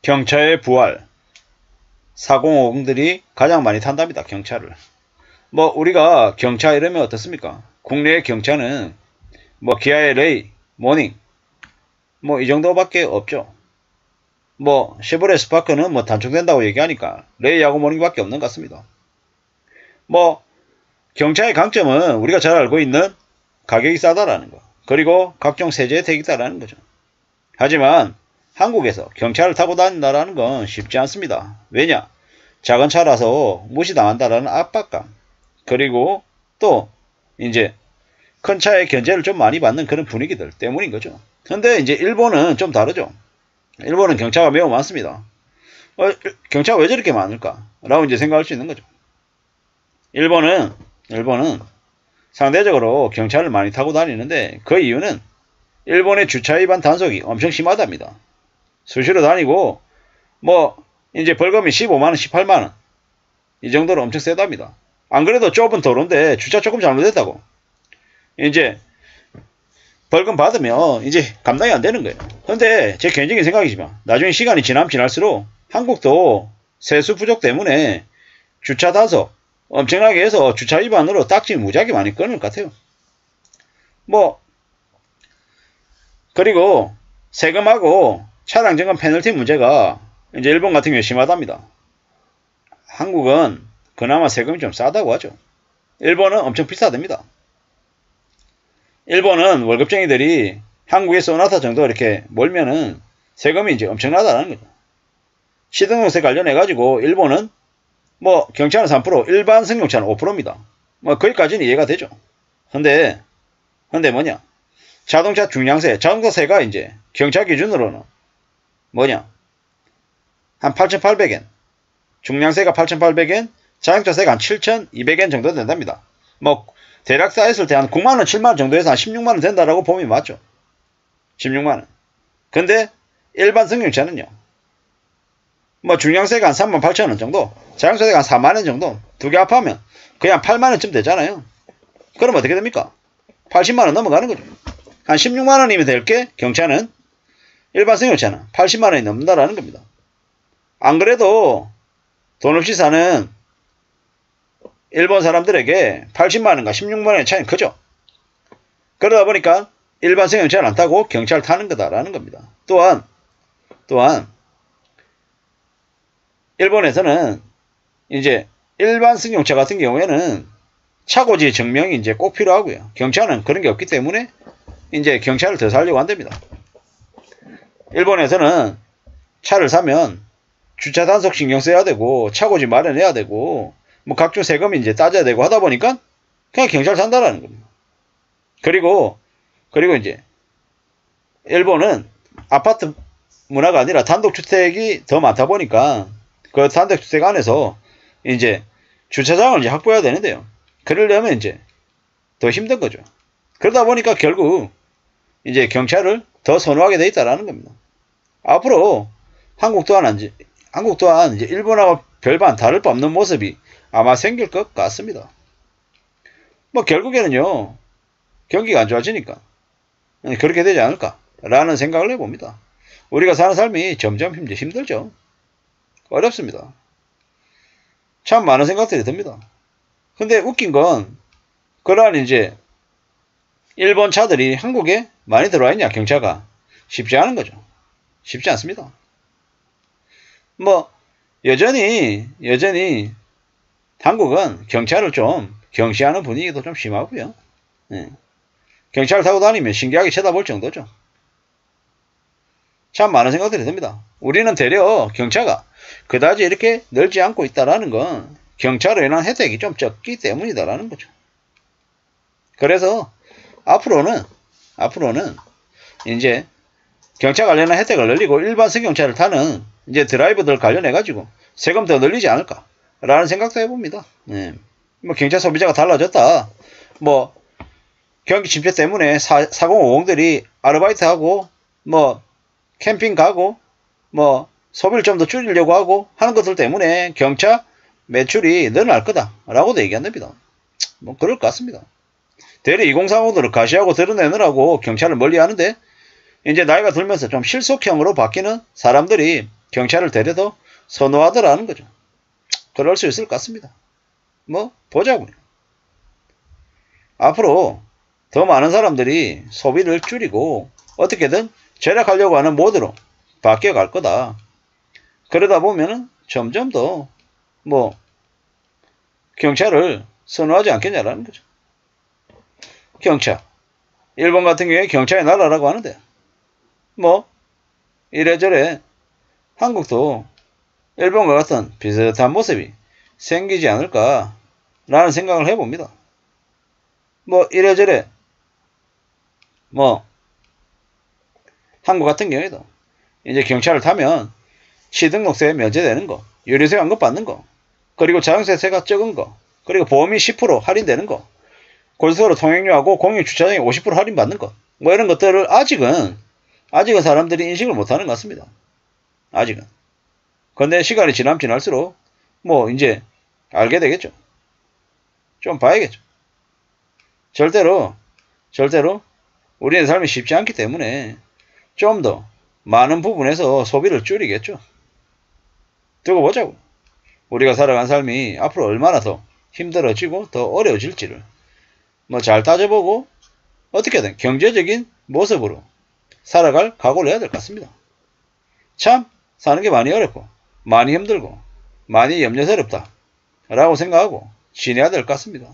경차의 부활. 4050들이 가장 많이 탄답니다. 경차를. 뭐 우리가 경차 이러면 어떻습니까? 국내의 경차는 뭐 기아의 레이, 모닝 뭐 이 정도밖에 없죠. 뭐 쉐보레 스파크는 뭐 단종된다고 얘기하니까 레이하고 모닝밖에 없는 것 같습니다. 뭐 경차의 강점은 우리가 잘 알고 있는 가격이 싸다라는 거, 그리고 각종 세제 혜택이 있다라는 거죠. 하지만 한국에서 경차를 타고 다닌다라는 건 쉽지 않습니다. 왜냐? 작은 차라서 무시당한다라는 압박감, 그리고 또 이제 큰 차의 견제를 좀 많이 받는 그런 분위기들 때문인 거죠. 근데 이제 일본은 좀 다르죠. 일본은 경차가 매우 많습니다. 경차가 왜 저렇게 많을까? 라고 이제 생각할 수 있는 거죠. 일본은 상대적으로 경차를 많이 타고 다니는데 그 이유는 일본의 주차 위반 단속이 엄청 심하답니다. 수시로 다니고 뭐 이제 벌금이 15만원, 18만원 이 정도로 엄청 세답니다. 안 그래도 좁은 도로인데 주차 조금 잘못했다고 이제 벌금 받으면 이제 감당이 안 되는 거예요. 근데 제 개인적인 생각이지만 나중에 시간이 지나면 지날수록 한국도 세수 부족 때문에 주차 단속 엄청나게 해서 주차 위반으로 딱지 무지하게 많이 끊을 것 같아요. 뭐 그리고 세금하고 차량 점검 페널티 문제가 이제 일본 같은 경우에 심하답니다. 한국은 그나마 세금이 좀 싸다고 하죠. 일본은 엄청 비싸답니다. 일본은 월급쟁이들이 한국의 소나타 정도 이렇게 몰면은 세금이 이제 엄청나다는 거죠. 시등록세 관련해가지고 일본은 뭐 경차는 3%, 일반 승용차는 5%입니다. 뭐 거기까지는 이해가 되죠. 근데 뭐냐? 자동차 중량세, 자동차세가 이제 경차 기준으로는 뭐냐? 한 8,800엔. 중량세가 8,800엔, 자동차세가 한 7,200엔 정도 된답니다. 뭐 대략 쌓였을 때 한 9만원, 7만원 정도에서 한 16만원 된다라고 보면 맞죠. 16만원. 근데 일반 승용차는요. 뭐 중량세가 한 38,000원 정도, 자동차세가 한 4만원 정도, 두 개 합하면 거의 한 8만원쯤 되잖아요. 그럼 어떻게 됩니까? 80만원 넘어가는 거죠. 한 16만원이면 될 게 경차는 일반 승용차는 80만원이 넘는다라는 겁니다. 안 그래도 돈 없이 사는 일본 사람들에게 80만원과 16만원의 차이는 크죠. 그러다 보니까 일반 승용차를 안 타고 경차를 타는 거다라는 겁니다. 또한 일본에서는 이제 일반 승용차 같은 경우에는 차고지 증명이 이제 꼭 필요하고요. 경차는 그런 게 없기 때문에 이제 경차를 더 살려고 한답니다. 일본에서는 차를 사면 주차 단속 신경 써야 되고 차고지 마련해야 되고 뭐 각종 세금이 이제 따져야 되고 하다 보니까 그냥 경차를 산다라는 겁니다. 그리고 이제 일본은 아파트 문화가 아니라 단독주택이 더 많다 보니까 그 단독주택 안에서 이제 주차장을 이제 확보해야 되는데요. 그러려면 이제 더 힘든 거죠. 그러다 보니까 결국 이제 경차를 더 선호하게 돼 있다라는 겁니다. 앞으로 한국 또한 이제 일본하고 별반 다를 바 없는 모습이 아마 생길 것 같습니다. 뭐 결국에는요, 경기가 안 좋아지니까 그렇게 되지 않을까라는 생각을 해봅니다. 우리가 사는 삶이 점점 힘들죠. 어렵습니다. 참 많은 생각들이 듭니다. 근데 웃긴 건 그러한 이제 일본 차들이 한국에 많이 들어와 있냐, 경차가. 쉽지 않은 거죠. 쉽지 않습니다. 뭐 여전히 한국은 경차를 좀 경시하는 분위기도 좀 심하고요. 경차를 타고 다니면 신기하게 쳐다볼 정도죠. 참 많은 생각들이 듭니다. 우리는 되려 경차가 그다지 이렇게 늘지 않고 있다라는 건 경차로 인한 혜택이 좀 적기 때문이다라는 거죠. 그래서 앞으로는 이제 경차 관련한 혜택을 늘리고 일반 승용차를 타는 이제 드라이버들 관련해 가지고 세금 더 늘리지 않을까라는 생각도 해봅니다. 뭐 경차 소비자가 달라졌다. 뭐 경기 침체 때문에 4050들이 아르바이트하고 뭐 캠핑 가고 뭐 소비를 좀 더 줄이려고 하고 하는 것들 때문에 경차 매출이 늘어날 거다라고도 얘기한답니다. 뭐 그럴 것 같습니다. 대려 2030들을 가시하고 드러내느라고 경차를 멀리 하는데 이제 나이가 들면서 좀 실속형으로 바뀌는 사람들이 경찰을 되려 더 선호하더라는 거죠. 그럴 수 있을 것 같습니다. 뭐 보자고요. 앞으로 더 많은 사람들이 소비를 줄이고 어떻게든 절약하려고 하는 모드로 바뀌어갈 거다. 그러다 보면은 점점 더 뭐 경찰을 선호하지 않겠냐라는 거죠. 경찰. 일본 같은 경우에 경찰의 나라라고 하는데 뭐 이래저래 한국도 일본과 같은 비슷한 모습이 생기지 않을까라는 생각을 해봅니다. 뭐 이래저래 뭐 한국 같은 경우에도 이제 경찰을 타면 취등록세 면제되는 거, 유류세 완급 받는 거, 그리고 자동차세가 적은 거, 그리고 보험이 10% 할인되는 거, 고속도로 통행료하고 공유주차장에 50% 할인받는 것, 뭐 이런 것들을 아직은 사람들이 인식을 못하는 것 같습니다. 아직은. 근데 시간이 지나면 지날수록 뭐 이제 알게 되겠죠. 좀 봐야겠죠. 절대로 우리의 삶이 쉽지 않기 때문에 좀 더 많은 부분에서 소비를 줄이겠죠. 두고 보자고. 우리가 살아간 삶이 앞으로 얼마나 더 힘들어지고 더 어려워질지를 뭐 잘 따져보고 어떻게든 경제적인 모습으로 살아갈 각오를 해야 될 것 같습니다. 참 사는 게 많이 어렵고 많이 힘들고 많이 염려스럽다 라고 생각하고 지내야 될 것 같습니다.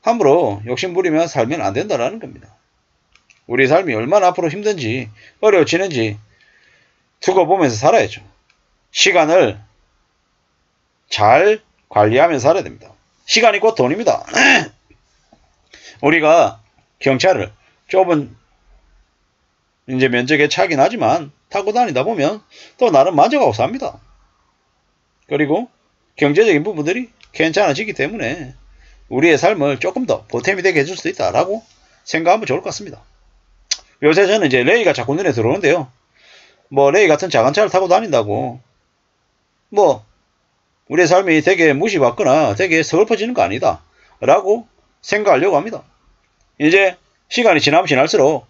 함부로 욕심부리며 살면 안 된다라는 겁니다. 우리 삶이 얼마나 앞으로 힘든지 어려워지는지 두고 보면서 살아야죠. 시간을 잘 관리하면서 살아야 됩니다. 시간이 곧 돈입니다. 우리가 경차를 좁은 이제 면적에 차긴 하지만 타고 다니다 보면 또 나름 만족하고 삽니다. 그리고 경제적인 부분들이 괜찮아지기 때문에 우리의 삶을 조금 더 보탬이 되게 해줄 수도 있다라고 생각하면 좋을 것 같습니다. 요새 저는 이제 레이 자꾸 눈에 들어오는데요. 뭐 레이 같은 작은 차를 타고 다닌다고 뭐 우리의 삶이 되게 무시받거나 되게 서글퍼지는 거 아니다 라고 생각하려고 합니다. 이제 시간이 지나면 지날수록